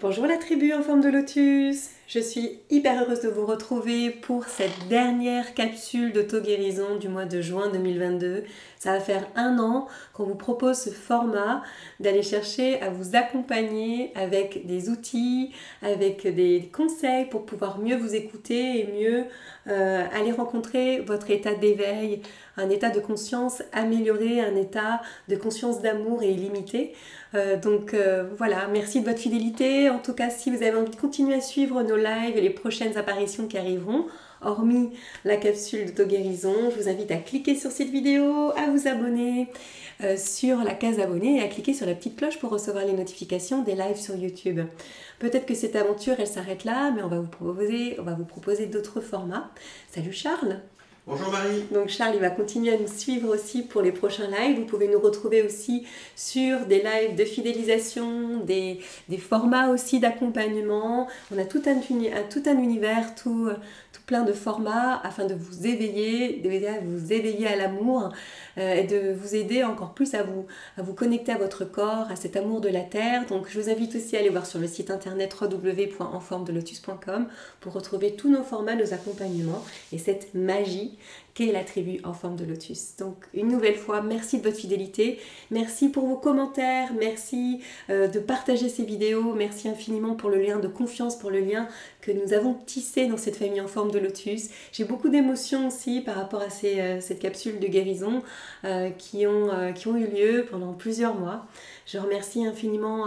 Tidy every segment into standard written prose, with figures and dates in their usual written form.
Bonjour la tribu en forme de lotus, je suis hyper heureuse de vous retrouver pour cette dernière capsule d'auto-guérison du mois de juin 2022. Ça va faire 1 an qu'on vous propose ce format d'aller chercher à vous accompagner avec des outils, avec des conseils pour pouvoir mieux vous écouter et mieux aller rencontrer votre état d'éveil, un état de conscience amélioré, un état de conscience d'amour et illimité. Voilà, merci de votre fidélité. En tout cas, si vous avez envie de continuer à suivre nos lives et les prochaines apparitions qui arriveront, hormis la capsule d'auto-guérison, je vous invite à cliquer sur cette vidéo, à vous abonner sur la case abonner et à cliquer sur la petite cloche pour recevoir les notifications des lives sur YouTube. Peut-être que cette aventure, elle s'arrête là, mais on va vous proposer d'autres formats. Salut Charles! Bonjour Marie. Donc Charles, il va continuer à nous suivre aussi pour les prochains lives. Vous pouvez nous retrouver aussi sur des lives de fidélisation, des formats aussi d'accompagnement. On a tout un univers, tout plein de formats afin de vous éveiller, à l'amour et de vous aider encore plus à vous connecter à votre corps, à cet amour de la terre. Donc je vous invite aussi à aller voir sur le site internet www.enformedelotus.com pour retrouver tous nos formats, nos accompagnements et cette magie qu'est la tribu en forme de lotus. Donc une nouvelle fois, merci de votre fidélité, merci pour vos commentaires, merci de partager ces vidéos, merci infiniment pour le lien de confiance, pour le lien que nous avons tissé dans cette famille en forme de lotus. J'ai beaucoup d'émotions aussi par rapport à cette capsule de guérison qui ont eu lieu pendant plusieurs mois. Je remercie infiniment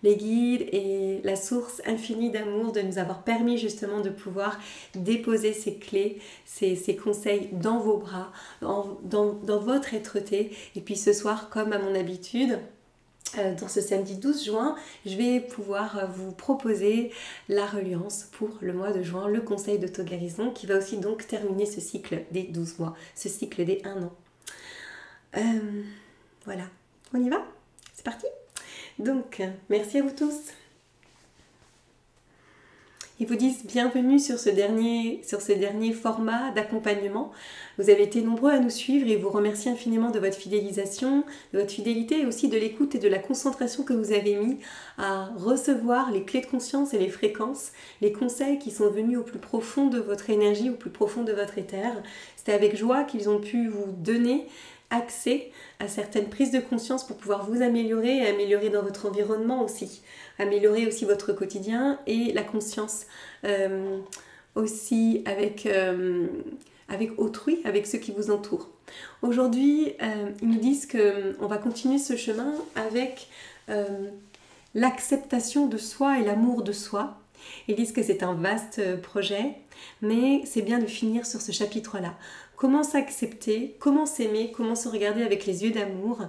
les guides et la source infinie d'amour de nous avoir permis justement de pouvoir déposer ces clés, ces conseils dans vos bras, dans votre être-té. Et puis ce soir, comme à mon habitude, dans ce samedi 12 juin, je vais pouvoir vous proposer la reliance pour le mois de juin, le conseil d'auto-guérison qui va aussi donc terminer ce cycle des 12 mois, ce cycle des 1 an. Voilà, on y va? C'est parti? Donc, merci à vous tous. Ils vous disent bienvenue sur ce dernier format d'accompagnement. Vous avez été nombreux à nous suivre et vous remercie infiniment de votre fidélisation, de votre fidélité et aussi de l'écoute et de la concentration que vous avez mis à recevoir les clés de conscience et les fréquences, les conseils qui sont venus au plus profond de votre énergie, au plus profond de votre éther. C'est avec joie qu'ils ont pu vous donner accès à certaines prises de conscience pour pouvoir vous améliorer et améliorer dans votre environnement aussi. Améliorer aussi votre quotidien et la conscience aussi avec autrui, avec ceux qui vous entourent. Aujourd'hui, ils nous disent qu'on va continuer ce chemin avec l'acceptation de soi et l'amour de soi. Ils disent que c'est un vaste projet, mais c'est bien de finir sur ce chapitre-là. Comment s'accepter, comment s'aimer, comment se regarder avec les yeux d'amour.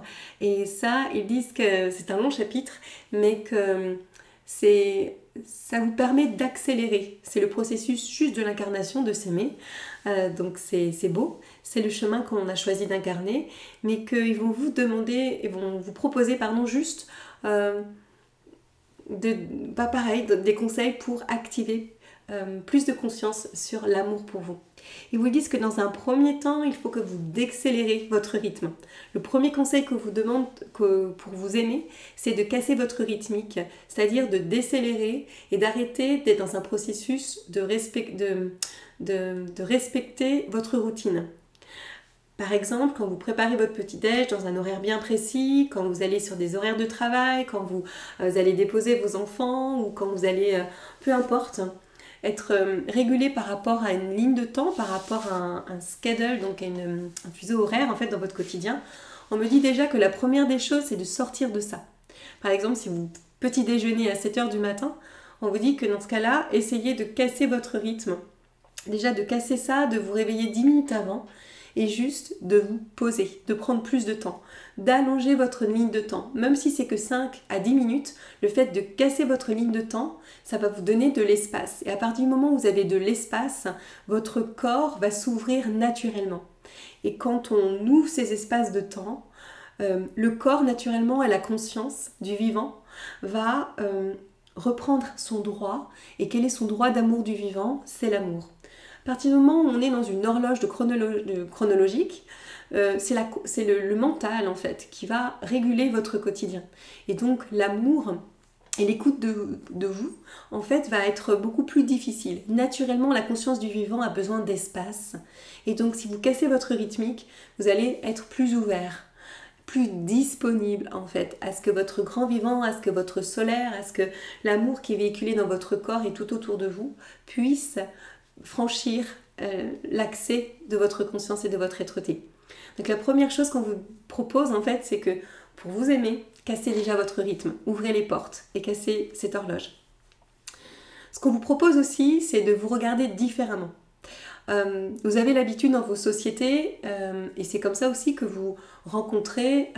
Et ça, ils disent que c'est un long chapitre, mais que ça vous permet d'accélérer. C'est le processus juste de l'incarnation, de s'aimer. Donc c'est beau, c'est le chemin qu'on a choisi d'incarner, mais qu'ils vont vous demander, ils vont vous proposer, juste des conseils pour activer plus de conscience sur l'amour pour vous. Ils vous disent que dans un premier temps, il faut que vous décélérez votre rythme. Le premier conseil que vous demande pour vous aimer, c'est de casser votre rythmique, c'est-à-dire de décélérer et d'arrêter d'être dans un processus de respecter votre routine. Par exemple, quand vous préparez votre petit-déj dans un horaire bien précis, quand vous allez sur des horaires de travail, quand vous allez déposer vos enfants ou quand vous allez, peu importe, être régulé par rapport à une ligne de temps, par rapport à un schedule, donc à un fuseau horaire en fait dans votre quotidien, on me dit déjà que la première des choses, c'est de sortir de ça. Par exemple, si vous petit déjeunez à 7h du matin, on vous dit que dans ce cas-là, essayez de casser votre rythme. Déjà de casser ça, de vous réveiller 10 minutes avant et juste de vous poser, de prendre plus de temps, d'allonger votre ligne de temps. Même si c'est que 5 à 10 minutes, le fait de casser votre ligne de temps, ça va vous donner de l'espace. Et à partir du moment où vous avez de l'espace, votre corps va s'ouvrir naturellement. Et quand on ouvre ces espaces de temps, le corps naturellement et la conscience du vivant va reprendre son droit. Et quel est son droit d'amour du vivant? C'est l'amour. À partir du moment où on est dans une horloge chronologique, c'est le mental en fait qui va réguler votre quotidien. Et donc l'amour Et l'écoute de vous, en fait, va être beaucoup plus difficile. Naturellement, la conscience du vivant a besoin d'espace. Et donc, si vous cassez votre rythmique, vous allez être plus ouvert, plus disponible, en fait, à ce que votre grand vivant, à ce que votre solaire, à ce que l'amour qui est véhiculé dans votre corps et tout autour de vous puisse franchir l'accès de votre conscience et de votre être-té. Donc, la première chose qu'on vous propose, en fait, c'est que pour vous aimer, cassez déjà votre rythme, ouvrez les portes et cassez cette horloge. Ce qu'on vous propose aussi, c'est de vous regarder différemment. Vous avez l'habitude dans vos sociétés, et c'est comme ça aussi que vous rencontrez,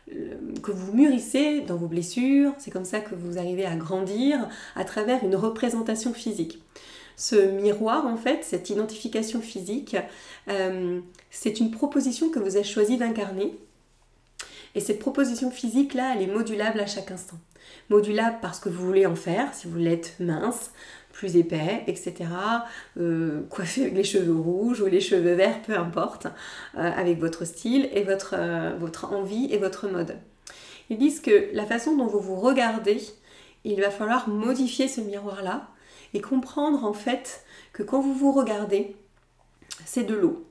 que vous mûrissez dans vos blessures, c'est comme ça que vous arrivez à grandir à travers une représentation physique. Ce miroir, en fait, cette identification physique, c'est une proposition que vous avez choisi d'incarner. Et cette proposition physique-là, elle est modulable à chaque instant. Modulable parce que vous voulez en faire, si vous voulez être mince, plus épais, etc. Coiffé avec les cheveux rouges ou les cheveux verts, peu importe, avec votre style et votre envie et votre mode. Ils disent que la façon dont vous vous regardez, il va falloir modifier ce miroir-là et comprendre en fait que quand vous vous regardez, c'est de l'eau.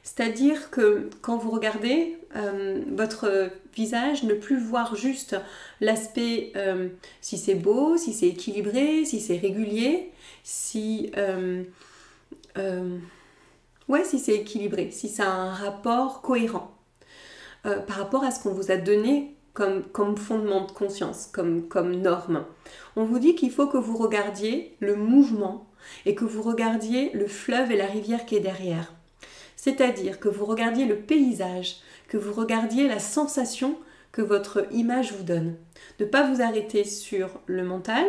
C'est-à-dire que quand vous regardez votre visage, ne plus voir juste l'aspect si c'est beau, si c'est équilibré, si c'est régulier, si c'est équilibré, si ça a un rapport cohérent par rapport à ce qu'on vous a donné comme fondement de conscience, comme norme. On vous dit qu'il faut que vous regardiez le mouvement et que vous regardiez le fleuve et la rivière qui est derrière. C'est-à-dire que vous regardiez le paysage, que vous regardiez la sensation que votre image vous donne. De ne pas vous arrêter sur le mental,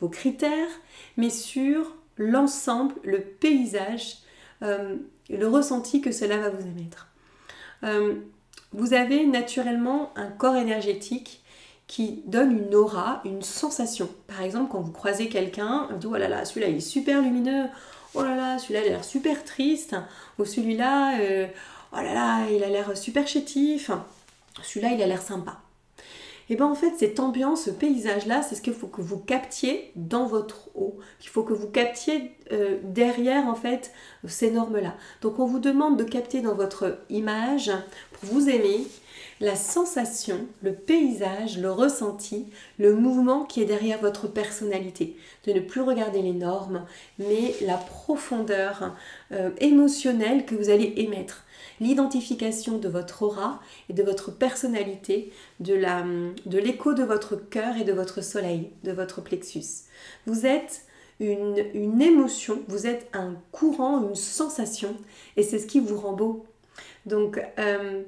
vos critères, mais sur l'ensemble, le paysage, le ressenti que cela va vous émettre. Vous avez naturellement un corps énergétique qui donne une aura, une sensation. Par exemple, quand vous croisez quelqu'un, vous dites « Oh là là, celui-là il est super lumineux », oh là là, celui-là il a l'air super triste, ou celui-là, oh là là, il a l'air super chétif, celui-là il a l'air sympa. Et bien en fait, cette ambiance, ce paysage-là, c'est ce qu'il faut que vous captiez dans votre eau, qu'il faut que vous captiez derrière en fait ces normes-là. Donc on vous demande de capter dans votre image, pour vous aimer, la sensation, le paysage, le ressenti, le mouvement qui est derrière votre personnalité. De ne plus regarder les normes, mais la profondeur émotionnelle que vous allez émettre. L'identification de votre aura et de votre personnalité, de l'écho de votre cœur et de votre soleil, de votre plexus. Vous êtes une émotion, vous êtes un courant, une sensation, et c'est ce qui vous rend beau. Donc,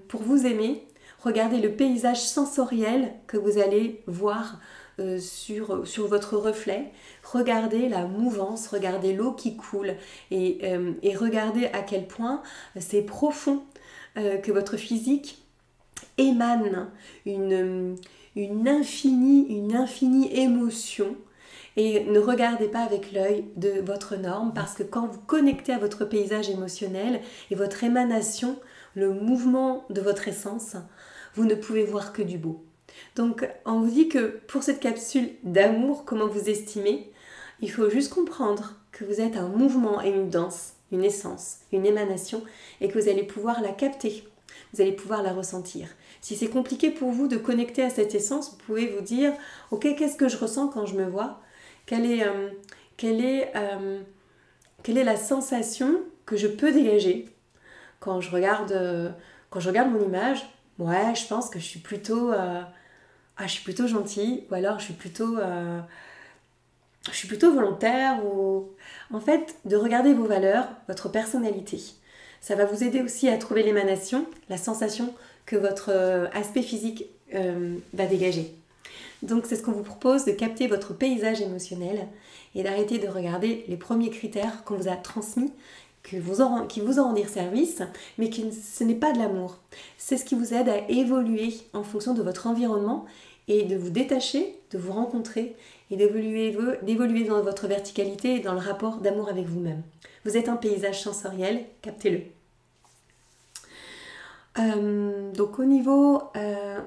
pour vous aimer, regardez le paysage sensoriel que vous allez voir sur votre reflet. Regardez la mouvance, regardez l'eau qui coule et regardez à quel point c'est profond que votre physique émane une infinie émotion. Et ne regardez pas avec l'œil de votre norme parce que quand vous connectez à votre paysage émotionnel et votre émanation, le mouvement de votre essence, vous ne pouvez voir que du beau. Donc, on vous dit que pour cette capsule d'amour, comment vous estimez, il faut juste comprendre que vous êtes un mouvement et une danse, une essence, une émanation, et que vous allez pouvoir la capter, vous allez pouvoir la ressentir. Si c'est compliqué pour vous de connecter à cette essence, vous pouvez vous dire « Ok, qu'est-ce que je ressens quand je me vois ? Quelle est la sensation que je peux dégager quand je regarde mon image ? Ouais, je pense que je suis plutôt gentille, ou alors je suis plutôt volontaire, ou en fait de regarder vos valeurs, votre personnalité. Ça va vous aider aussi à trouver l'émanation, la sensation que votre aspect physique va dégager. Donc c'est ce qu'on vous propose, de capter votre paysage émotionnel et d'arrêter de regarder les premiers critères qu'on vous a transmis, qui vous en rendirent service, mais ce n'est pas de l'amour. C'est ce qui vous aide à évoluer en fonction de votre environnement et de vous détacher, de vous rencontrer et d'évoluer dans votre verticalité et dans le rapport d'amour avec vous-même. Vous êtes un paysage sensoriel, captez-le. Donc au niveau,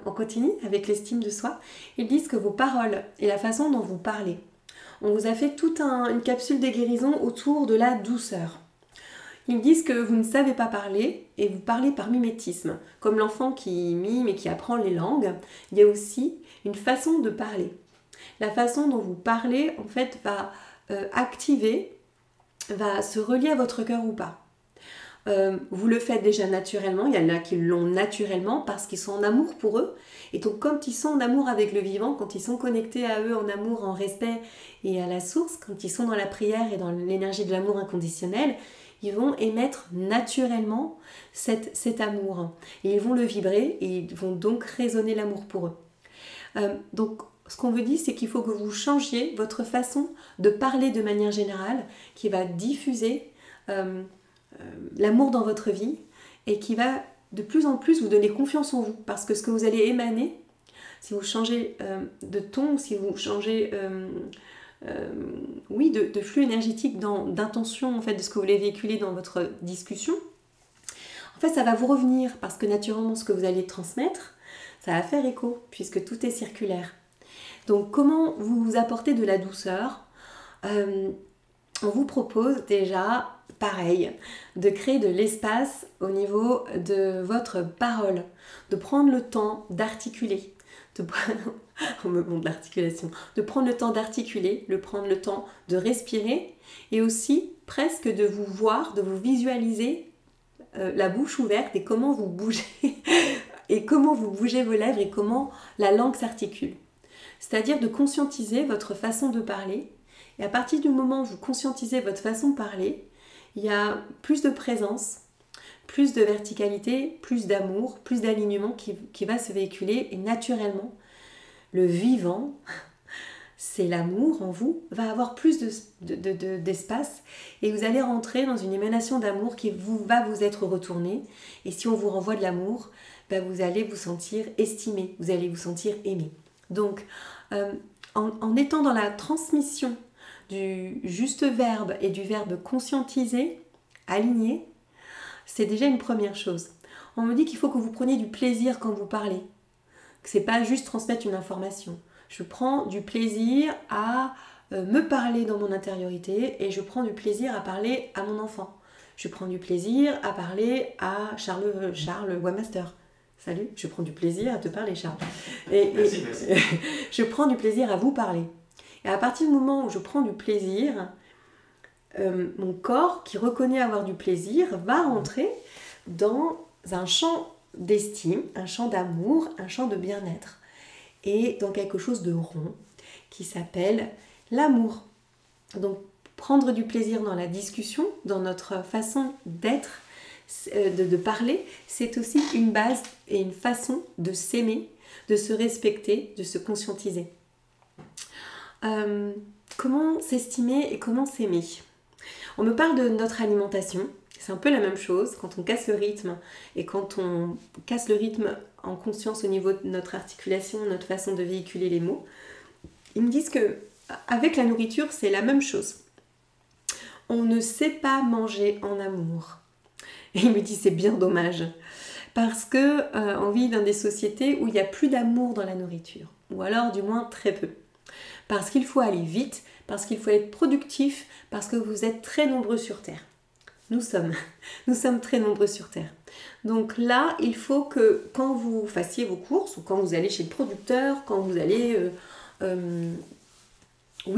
on continue avec l'estime de soi. Ils disent que vos paroles et la façon dont vous parlez, on vous a fait toute une capsule de guérison autour de la douceur. Ils disent que vous ne savez pas parler et vous parlez par mimétisme. Comme l'enfant qui mime et qui apprend les langues, il y a aussi une façon de parler. La façon dont vous parlez, en fait, va activer, va se relier à votre cœur ou pas. Vous le faites déjà naturellement, il y en a qui l'ont naturellement parce qu'ils sont en amour pour eux. Et donc quand ils sont en amour avec le vivant, quand ils sont connectés à eux en amour, en respect et à la source, quand ils sont dans la prière et dans l'énergie de l'amour inconditionnel, ils vont émettre naturellement cet amour. Et ils vont le vibrer et ils vont donc résonner l'amour pour eux. Donc ce qu'on veut dire, c'est qu'il faut que vous changiez votre façon de parler de manière générale, qui va diffuser l'amour dans votre vie et qui va de plus en plus vous donner confiance en vous, parce que ce que vous allez émaner, si vous changez de ton, si vous changez de flux énergétique, d'intention en fait, de ce que vous voulez véhiculer dans votre discussion, en fait ça va vous revenir, parce que naturellement ce que vous allez transmettre, ça va faire écho, puisque tout est circulaire. Donc comment vous apportez de la douceur? On vous propose déjà, pareil, de créer de l'espace au niveau de votre parole, de prendre le temps d'articuler, on me montre l'articulation, de prendre le temps d'articuler, de prendre le temps de respirer et aussi presque de vous voir, de vous visualiser la bouche ouverte et comment vous bougez et comment vous bougez vos lèvres et comment la langue s'articule. C'est-à-dire de conscientiser votre façon de parler. Et à partir du moment où vous conscientisez votre façon de parler, il y a plus de présence, plus de verticalité, plus d'amour, plus d'alignement qui va se véhiculer. Et naturellement, le vivant, c'est l'amour en vous, va avoir plus d'espace. Et vous allez rentrer dans une émanation d'amour qui va vous être retournée. Et si on vous renvoie de l'amour, vous allez vous sentir estimé, vous allez vous sentir aimé. Donc, en étant dans la transmission du juste verbe et du verbe conscientiser, aligné, c'est déjà une première chose. On me dit qu'il faut que vous preniez du plaisir quand vous parlez, que c'est pas juste transmettre une information. Je prends du plaisir à me parler dans mon intériorité et je prends du plaisir à parler à mon enfant. Je prends du plaisir à parler à Charles Webmaster. Salut, je prends du plaisir à te parler, Charles. Merci. Je prends du plaisir à vous parler. Et à partir du moment où je prends du plaisir, mon corps, qui reconnaît avoir du plaisir, va rentrer dans un champ d'estime, un champ d'amour, un champ de bien-être. Et dans quelque chose de rond qui s'appelle l'amour. Donc, prendre du plaisir dans la discussion, dans notre façon d'être, de parler, c'est aussi une base et une façon de s'aimer, de se respecter, de se conscientiser. Comment s'estimer et comment s'aimer? On me parle de notre alimentation, c'est un peu la même chose quand on casse le rythme et quand on casse le rythme en conscience au niveau de notre articulation, notre façon de véhiculer les mots. Ils me disent que avec la nourriture, c'est la même chose. On ne sait pas manger en amour. Et il me dit c'est bien dommage parce que on vit dans des sociétés où il n'y a plus d'amour dans la nourriture, ou alors du moins très peu. Parce qu'il faut aller vite, parce qu'il faut être productif, parce que vous êtes très nombreux sur Terre. Nous sommes très nombreux sur Terre. Donc là, il faut que quand vous fassiez vos courses, ou quand vous allez chez le producteur, quand vous allez,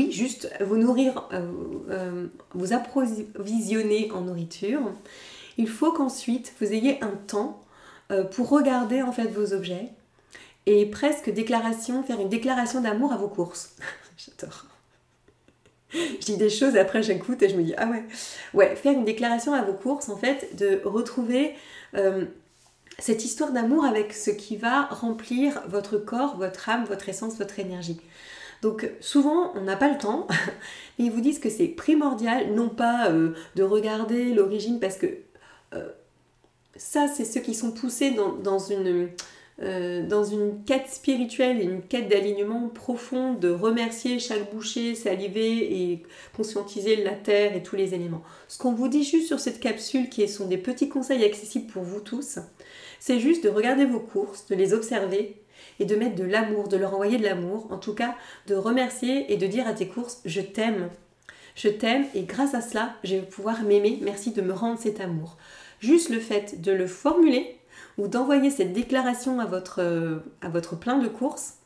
juste vous nourrir, vous approvisionner en nourriture, il faut qu'ensuite vous ayez un temps pour regarder en fait vos objets et presque faire une déclaration d'amour à vos courses. J'adore. Je dis des choses, après j'écoute et je me dis ah ouais. Ouais, faire une déclaration à vos courses, en fait, de retrouver cette histoire d'amour avec ce qui va remplir votre corps, votre âme, votre essence, votre énergie. Donc souvent on n'a pas le temps, mais ils vous disent que c'est primordial, non pas de regarder l'origine, parce que ça c'est ceux qui sont poussés dans une dans une quête spirituelle et une quête d'alignement profond, de remercier chaque bouchée, saliver et conscientiser la terre et tous les éléments. Ce qu'on vous dit juste sur cette capsule, qui sont des petits conseils accessibles pour vous tous, c'est juste de regarder vos courses, de les observer et de mettre de l'amour, de leur envoyer de l'amour, en tout cas de remercier et de dire à tes courses « je t'aime ». Je t'aime et grâce à cela, je vais pouvoir m'aimer. Merci de me rendre cet amour. Juste le fait de le formuler ou d'envoyer cette déclaration à votre plein de courses,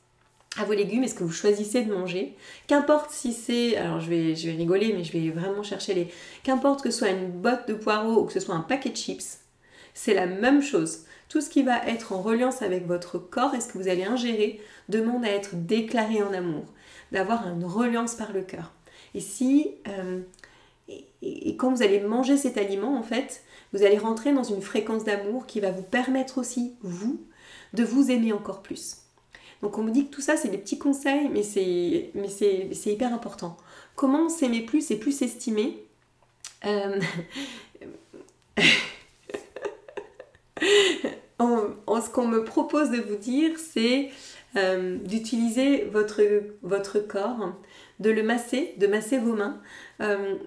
à vos légumes, est-ce que vous choisissez de manger. Qu'importe si c'est, alors je vais rigoler, mais je vais vraiment chercher les... Qu'importe que ce soit une botte de poireaux ou que ce soit un paquet de chips, c'est la même chose. Tout ce qui va être en reliance avec votre corps et ce que vous allez ingérer demande à être déclaré en amour, d'avoir une reliance par le cœur. Et si quand vous allez manger cet aliment, en fait, vous allez rentrer dans une fréquence d'amour qui va vous permettre aussi, vous, de vous aimer encore plus. Donc on me dit que tout ça, c'est des petits conseils, mais c'est hyper important. Comment s'aimer plus et plus s'estimer ce qu'on me propose de vous dire, c'est d'utiliser votre corps, de le masser, de masser vos mains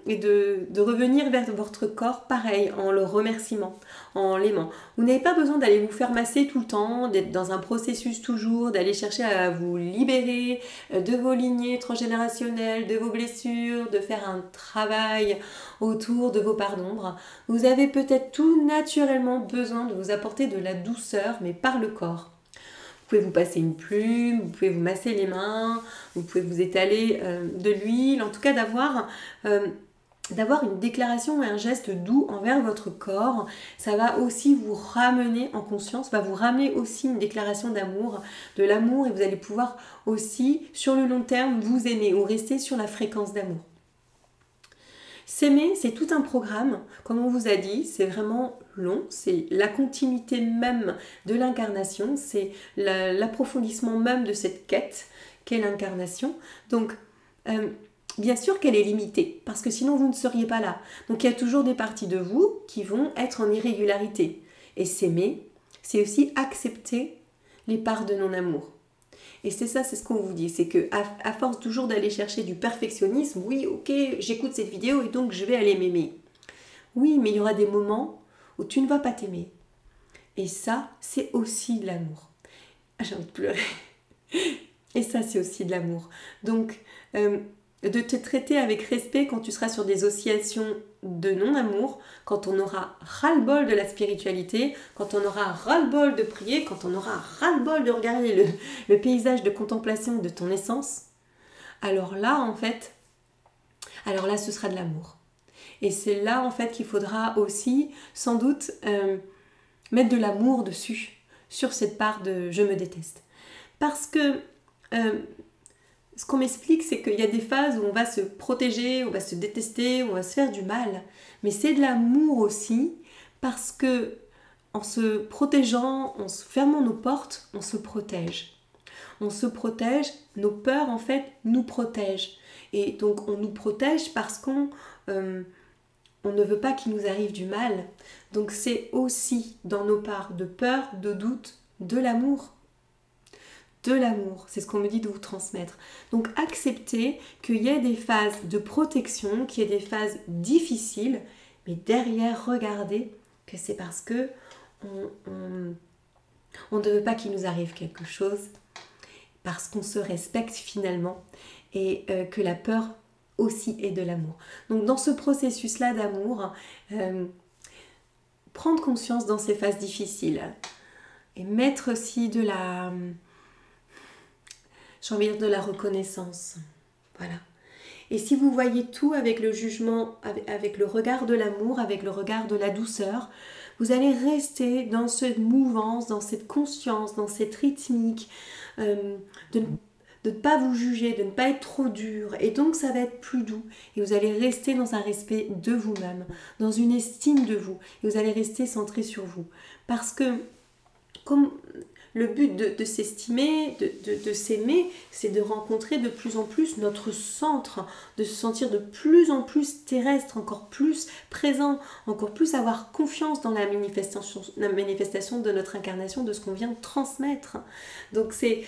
et de revenir vers votre corps pareil, en le remerciement, en l'aimant. Vous n'avez pas besoin d'aller vous faire masser tout le temps, d'être dans un processus toujours, d'aller chercher à vous libérer de vos lignées transgénérationnelles, de vos blessures, de faire un travail autour de vos parts d'ombre. Vous avez peut-être tout naturellement besoin de vous apporter de la douceur, mais par le corps. Vous pouvez vous passer une plume, vous pouvez vous masser les mains, vous pouvez vous étaler de l'huile, en tout cas d'avoir une déclaration et un geste doux envers votre corps. Ça va aussi vous ramener en conscience, va vous ramener aussi une déclaration d'amour, de l'amour, et vous allez pouvoir aussi, sur le long terme, vous aimer ou rester sur la fréquence d'amour. S'aimer, c'est tout un programme, comme on vous a dit, c'est vraiment long, c'est la continuité même de l'incarnation, c'est l'approfondissement même de cette quête qu'est l'incarnation. Donc, bien sûr qu'elle est limitée, parce que sinon vous ne seriez pas là. Donc il y a toujours des parties de vous qui vont être en irrégularité. Et s'aimer, c'est aussi accepter les parts de non-amour. Et c'est ça, c'est ce qu'on vous dit, c'est que à force toujours d'aller chercher du perfectionnisme, oui, ok, j'écoute cette vidéo et donc je vais aller m'aimer. Oui, mais il y aura des moments où tu ne vas pas t'aimer. Et ça, c'est aussi de l'amour. Ah, j'ai envie de pleurer. Et ça, c'est aussi de l'amour. Donc, de te traiter avec respect quand tu seras sur des oscillations de non-amour, quand on aura ras-le-bol de la spiritualité, quand on aura ras-le-bol de prier, quand on aura ras-le-bol de regarder le paysage de contemplation de ton essence, alors là, en fait, ce sera de l'amour. Et c'est là, en fait, qu'il faudra aussi, sans doute, mettre de l'amour dessus, sur cette part de « je me déteste ». Parce que ce qu'on m'explique, c'est qu'il y a des phases où on va se protéger, on va se détester, on va se faire du mal. Mais c'est de l'amour aussi, parce que en se protégeant, en se fermant nos portes, on se protège. On se protège, nos peurs en fait nous protègent. Et donc on nous protège parce qu'on ne veut pas qu'il nous arrive du mal. Donc c'est aussi dans nos parts de peur, de doute, de l'amour. De l'amour, c'est ce qu'on me dit de vous transmettre. Donc acceptez qu'il y ait des phases de protection, qu'il y ait des phases difficiles, mais derrière, regardez que c'est parce que on ne veut pas qu'il nous arrive quelque chose, parce qu'on se respecte finalement, et que la peur aussi est de l'amour. Donc dans ce processus-là d'amour, prendre conscience dans ces phases difficiles, et mettre aussi de la... j'ai envie de dire de la reconnaissance. Voilà. Et si vous voyez tout avec le jugement, avec le regard de l'amour, avec le regard de la douceur, vous allez rester dans cette mouvance, dans cette conscience, dans cette rythmique, de ne pas vous juger, de ne pas être trop dur. Et donc ça va être plus doux. Et vous allez rester dans un respect de vous-même, dans une estime de vous. Et vous allez rester centré sur vous. Parce que, comme le but de s'estimer, de s'aimer, c'est de rencontrer de plus en plus notre centre, de se sentir de plus en plus terrestre, encore plus présent, encore plus avoir confiance dans la manifestation de notre incarnation, de ce qu'on vient de transmettre. Donc c'est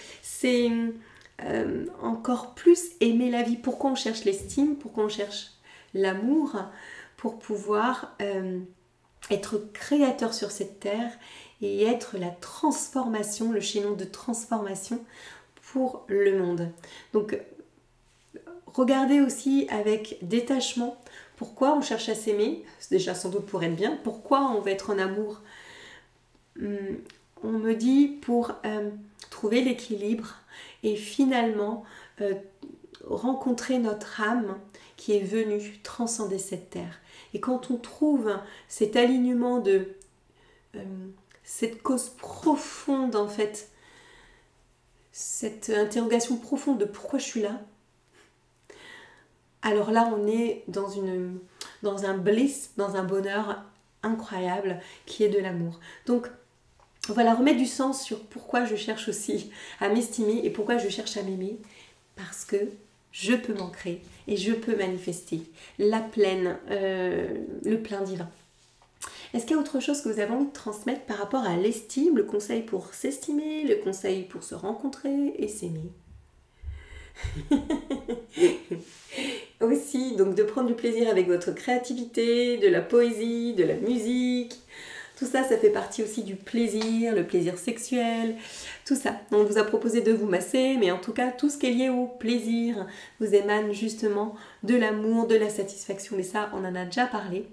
encore plus aimer la vie. Pourquoi on cherche l'estime? Pourquoi on cherche l'amour? Pour pouvoir être créateur sur cette terre et être la transformation, le chaînon de transformation pour le monde. Donc, regardez aussi avec détachement pourquoi on cherche à s'aimer, c'est déjà sans doute pour être bien, pourquoi on veut être en amour. On me dit pour trouver l'équilibre et finalement rencontrer notre âme qui est venue transcender cette terre. Et quand on trouve cet alignement de cette cause profonde en fait, cette interrogation profonde de pourquoi je suis là, alors là on est dans un bliss, dans un bonheur incroyable qui est de l'amour. Donc voilà, remettre du sens sur pourquoi je cherche aussi à m'estimer et pourquoi je cherche à m'aimer, parce que je peux m'ancrer et je peux manifester la pleine, le plein divin. Est-ce qu'il y a autre chose que vous avez envie de transmettre par rapport à l'estime, le conseil pour s'estimer, le conseil pour se rencontrer et s'aimer? Aussi, donc de prendre du plaisir avec votre créativité, de la poésie, de la musique. Tout ça, ça fait partie aussi du plaisir, le plaisir sexuel, tout ça. On vous a proposé de vous masser, mais en tout cas, tout ce qui est lié au plaisir vous émane justement de l'amour, de la satisfaction. Mais ça, on en a déjà parlé.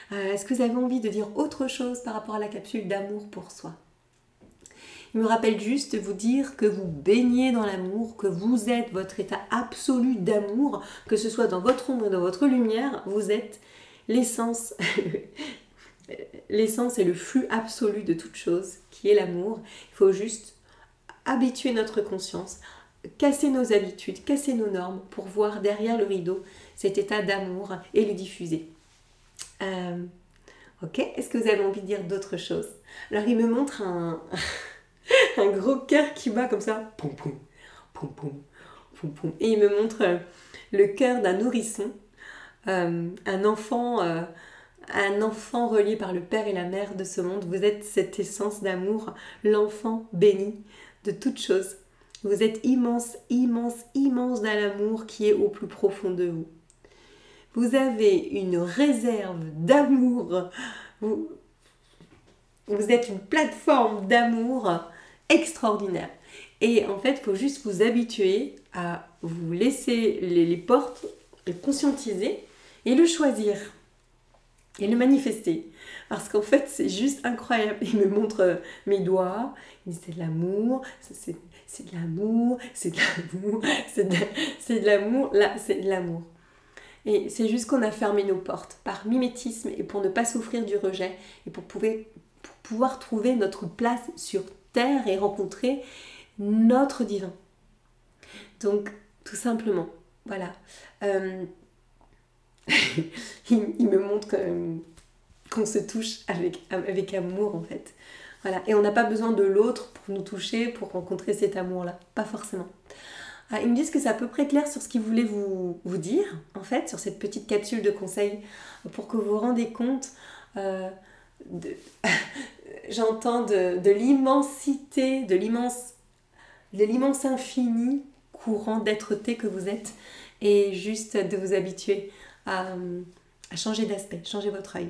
Est-ce que vous avez envie de dire autre chose par rapport à la capsule d'amour pour soi? Il me rappelle juste de vous dire que vous baignez dans l'amour, que vous êtes votre état absolu d'amour, que ce soit dans votre ombre et dans votre lumière, vous êtes l'essence, l'essence et le flux absolu de toute chose, qui est l'amour. Il faut juste habituer notre conscience, casser nos habitudes, casser nos normes pour voir derrière le rideau cet état d'amour et le diffuser. Ok, est-ce que vous avez envie de dire d'autres choses? Alors il me montre un gros cœur qui bat comme ça, poum poum, poum poum, poum poum. Et il me montre le cœur d'un nourrisson, un enfant relié par le père et la mère de ce monde. Vous êtes cette essence d'amour, l'enfant béni de toute chose. Vous êtes immense, immense, immense dans l'amour qui est au plus profond de vous. Vous avez une réserve d'amour. Vous êtes une plateforme d'amour extraordinaire. Et en fait, il faut juste vous habituer à vous laisser les portes, le conscientiser et le choisir. Et le manifester. Parce qu'en fait, c'est juste incroyable. Il me montre mes doigts. Il dit c'est de l'amour, c'est de l'amour, c'est de l'amour, c'est de l'amour, là, c'est de l'amour. Et c'est juste qu'on a fermé nos portes par mimétisme et pour ne pas souffrir du rejet et pour pouvoir trouver notre place sur Terre et rencontrer notre divin. Donc, tout simplement, voilà. Il me montre qu'on se touche avec amour en fait. Voilà. Et on n'a pas besoin de l'autre pour nous toucher, pour rencontrer cet amour-là. Pas forcément. Ils me disent que c'est à peu près clair sur ce qu'ils voulaient vous dire, en fait, sur cette petite capsule de conseils, pour que vous vous rendez compte j'entends de l'immensité, de l'immense infini courant d'être-té que vous êtes, et juste de vous habituer à changer d'aspect, changer votre œil.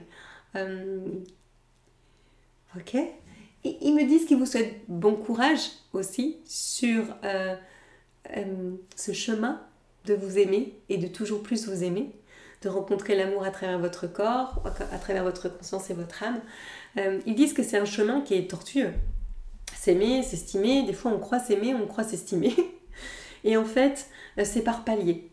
Ok. Et ils me disent qu'ils vous souhaitent bon courage aussi sur ce chemin de vous aimer et de toujours plus vous aimer, de rencontrer l'amour à travers votre corps, à travers votre conscience et votre âme. Ils disent que c'est un chemin qui est tortueux. S'aimer, s'estimer, des fois on croit s'aimer, on croit s'estimer. Et en fait, c'est par paliers.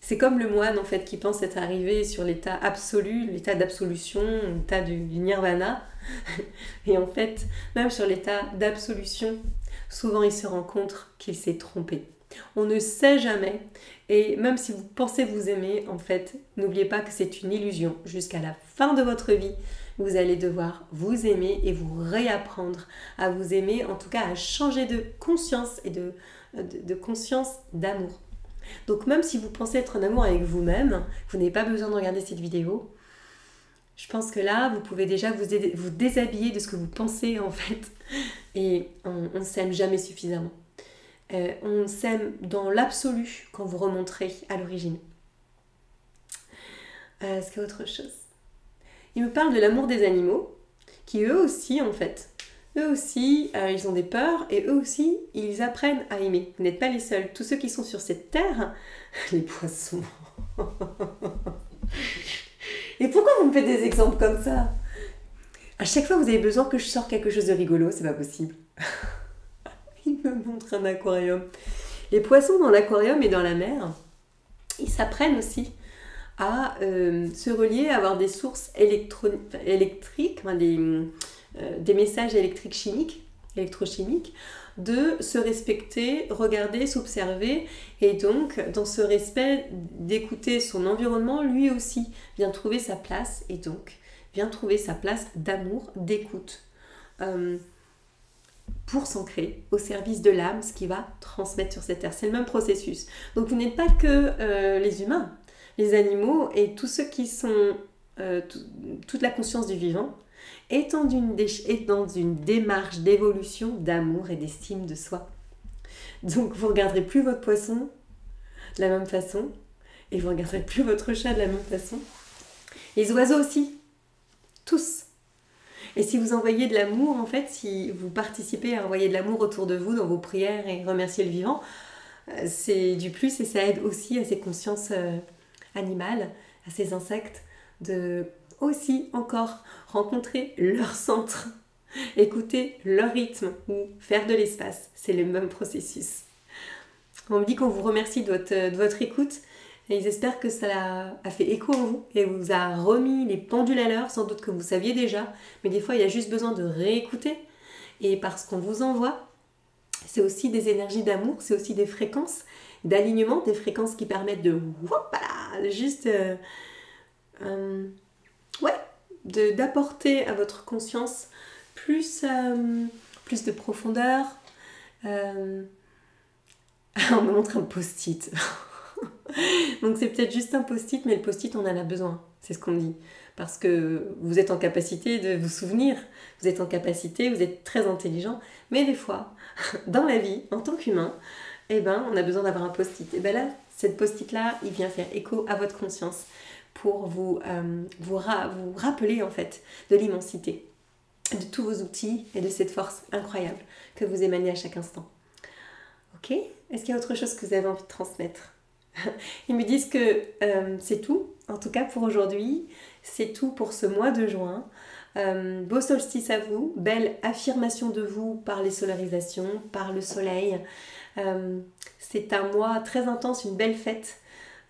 C'est comme le moine en fait qui pense être arrivé sur l'état absolu, l'état d'absolution, l'état du nirvana. Et en fait, même sur l'état d'absolution, souvent il se rend compte qu'il s'est trompé. On ne sait jamais Et même si vous pensez vous aimer, en fait, n'oubliez pas que c'est une illusion. Jusqu'à la fin de votre vie, vous allez devoir vous aimer et vous réapprendre à vous aimer, en tout cas à changer de conscience et de conscience d'amour. Donc même si vous pensez être en amour avec vous-même, vous n'avez pas besoin de regarder cette vidéo. Je pense que là, vous pouvez déjà vous déshabiller de ce que vous pensez en fait. Et on ne s'aime jamais suffisamment. On s'aime dans l'absolu quand vous remonterez à l'origine. Est-ce qu'il y a autre chose? Il me parle de l'amour des animaux, qui eux aussi en fait, ils ont des peurs et eux aussi, ils apprennent à aimer. Vous n'êtes pas les seuls. Tous ceux qui sont sur cette terre, les poissons. Et pourquoi vous me faites des exemples comme ça? À chaque fois, vous avez besoin que je sorte quelque chose de rigolo, c'est pas possible. Il me montre un aquarium. Les poissons dans l'aquarium et dans la mer, ils s'apprennent aussi à se relier, à avoir des sources électriques, des messages électrochimiques, de se respecter, regarder, s'observer, et donc dans ce respect d'écouter son environnement, lui aussi vient trouver sa place, et donc vient trouver sa place d'amour, d'écoute, pour s'ancrer au service de l'âme, ce qui va transmettre sur cette terre. C'est le même processus. Donc vous n'êtes pas que les humains, les animaux et tous ceux qui sont toute la conscience du vivant est dans une démarche d'évolution, d'amour et d'estime de soi. Donc vous ne regarderez plus votre poisson de la même façon et vous ne regarderez plus votre chat de la même façon. Les oiseaux aussi, tous. Et si vous envoyez de l'amour, en fait, si vous participez à envoyer de l'amour autour de vous dans vos prières et remercier le vivant, c'est du plus et ça aide aussi à ces consciences animales, à ces insectes, de aussi encore rencontrer leur centre, écouter leur rythme ou faire de l'espace. C'est le même processus. On me dit qu'on vous remercie de votre écoute et j'espère que ça a fait écho en vous et vous a remis les pendules à l'heure, sans doute que vous saviez déjà, mais des fois il y a juste besoin de réécouter et parce qu'on vous envoie, c'est aussi des énergies d'amour, c'est aussi des fréquences d'alignement, des fréquences qui permettent de juste d'apporter à votre conscience plus de profondeur. On me montre un post-it. Donc c'est peut-être juste un post-it, mais le post-it on en a besoin, c'est ce qu'on dit. Parce que vous êtes en capacité de vous souvenir, vous êtes en capacité, vous êtes très intelligent, mais des fois, dans la vie, en tant qu'humain, on a besoin d'avoir un post-it. Et là, cette post-it-là, il vient faire écho à votre conscience pour vous rappeler en fait de l'immensité, de tous vos outils et de cette force incroyable que vous émanez à chaque instant. Ok? Est-ce qu'il y a autre chose que vous avez envie de transmettre? Ils me disent que c'est tout, en tout cas pour aujourd'hui, c'est tout pour ce mois de juin. Beau solstice à vous, belle affirmation de vous par les solarisations, par le soleil. C'est un mois très intense, une belle fête.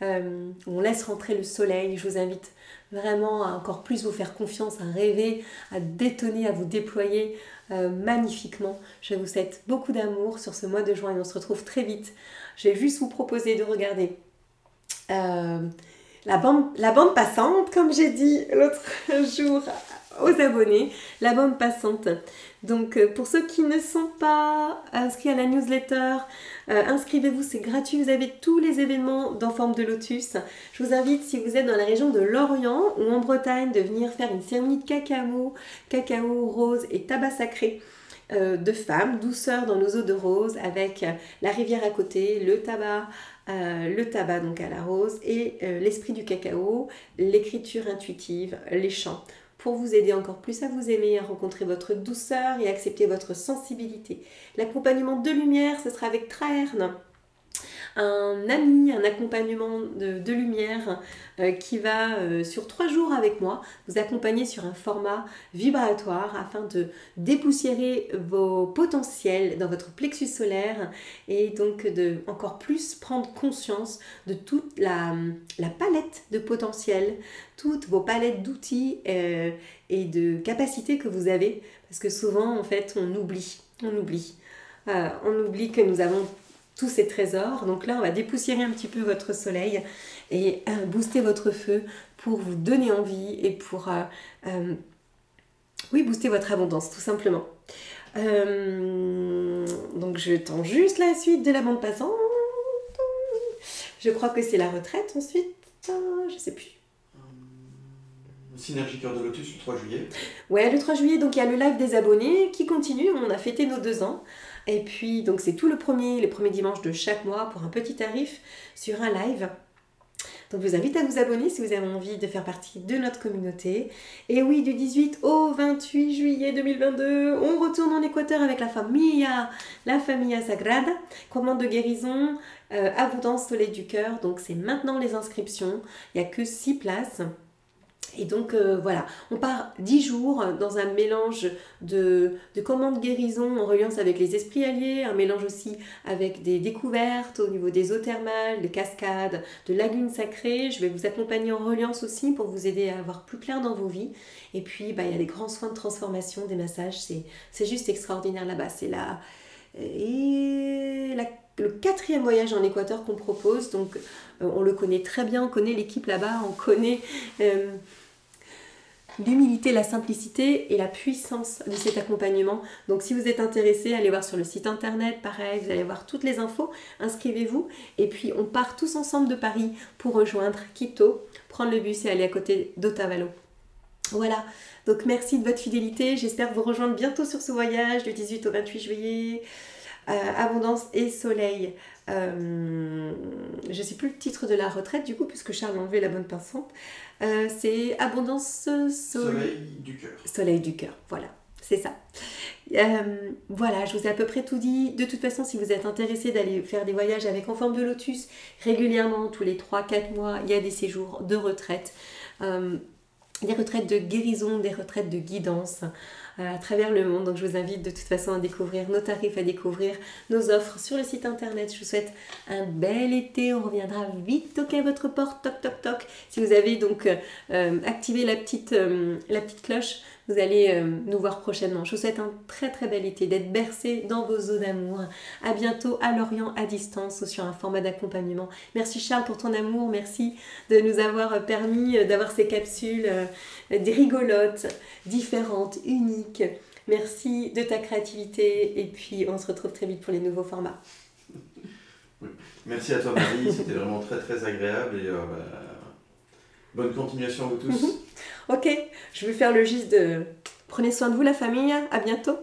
On laisse rentrer le soleil. Je vous invite vraiment à encore plus vous faire confiance, à rêver, à détonner, à vous déployer magnifiquement. Je vous souhaite beaucoup d'amour sur ce mois de juin et on se retrouve très vite. Je vais juste vous proposer de regarder la bande passante, comme j'ai dit l'autre jour aux abonnés, la bande passante. Donc pour ceux qui ne sont pas inscrits à la newsletter, inscrivez-vous, c'est gratuit, vous avez tous les événements dans forme de lotus. Je vous invite, si vous êtes dans la région de Lorient ou en Bretagne, de venir faire une cérémonie de cacao rose et tabac sacré de femmes, douceur dans nos eaux de rose, avec la rivière à côté, le tabac donc à la rose et l'esprit du cacao, l'écriture intuitive, les chants, pour vous aider encore plus à vous aimer, à rencontrer votre douceur et accepter votre sensibilité. L'accompagnement de lumière, ce sera avec Traerne, un ami, un accompagnement de lumière qui va sur 3 jours avec moi vous accompagner sur un format vibratoire afin de dépoussiérer vos potentiels dans votre plexus solaire et donc de encore plus prendre conscience de toute la palette de potentiels, toutes vos palettes d'outils et de capacités que vous avez, parce que souvent en fait on oublie que nous avons tous ces trésors. Donc là, on va dépoussiérer un petit peu votre soleil et booster votre feu pour vous donner envie et pour oui, booster votre abondance, tout simplement. Donc je tends juste la suite de la bande passante. Je crois que c'est la retraite ensuite. Je sais plus. Synergie Cœur de Lotus le 3 juillet. Ouais, le 3 juillet, donc il y a le live des abonnés qui continue. On a fêté nos 2 ans. Et puis, donc c'est tout les premiers dimanches de chaque mois pour un petit tarif sur un live. Donc je vous invite à vous abonner si vous avez envie de faire partie de notre communauté. Et oui, du 18 au 28 juillet 2022, on retourne en Équateur avec la Familia Sagrada, commande de guérison, abondance soleil du cœur. Donc c'est maintenant les inscriptions, il n'y a que 6 places. Et donc voilà, on part 10 jours dans un mélange de commandes guérison en reliance avec les esprits alliés, un mélange aussi avec des découvertes au niveau des eaux thermales, des cascades, de lagunes sacrées. Je vais vous accompagner en reliance aussi pour vous aider à avoir plus clair dans vos vies. Et puis il y a des grands soins de transformation, des massages, c'est juste extraordinaire là-bas. C'est le 4e voyage en Équateur qu'on propose, donc on le connaît très bien, on connaît l'équipe là-bas, on connaît l'humilité, la simplicité et la puissance de cet accompagnement. Donc si vous êtes intéressé, allez voir sur le site internet, pareil, vous allez voir toutes les infos, inscrivez-vous et puis on part tous ensemble de Paris pour rejoindre Quito, prendre le bus et aller à côté d'Otavalo. Voilà, donc merci de votre fidélité, j'espère vous rejoindre bientôt sur ce voyage du 18 au 28 juillet. Abondance et soleil. Je ne sais plus le titre de la retraite du coup, puisque Charles a enlevé la bonne pinçante. C'est Abondance Soleil du cœur. Soleil du cœur, voilà, c'est ça. Voilà, je vous ai à peu près tout dit. De toute façon, si vous êtes intéressé d'aller faire des voyages avec En Forme de Lotus, régulièrement, tous les 3-4 mois, il y a des séjours de retraite. Des retraites de guérison, des retraites de guidance à travers le monde. Donc je vous invite de toute façon à découvrir nos tarifs, à découvrir nos offres sur le site internet. Je vous souhaite un bel été. On reviendra vite toquer à votre porte. Toc toc toc. Si vous avez donc activé la petite cloche, vous allez nous voir prochainement. Je vous souhaite un très très bel été, d'être bercé dans vos eaux d'amour. À bientôt à Lorient à distance ou sur un format d'accompagnement. Merci Charles pour ton amour. Merci de nous avoir permis d'avoir ces capsules des rigolotes, différentes, uniques. Merci de ta créativité et puis on se retrouve très vite pour les nouveaux formats. Oui. Merci à toi Marie, c'était vraiment très très agréable et bonne continuation à vous tous. Ok, je vais faire le geste de prenez soin de vous la famille, à bientôt.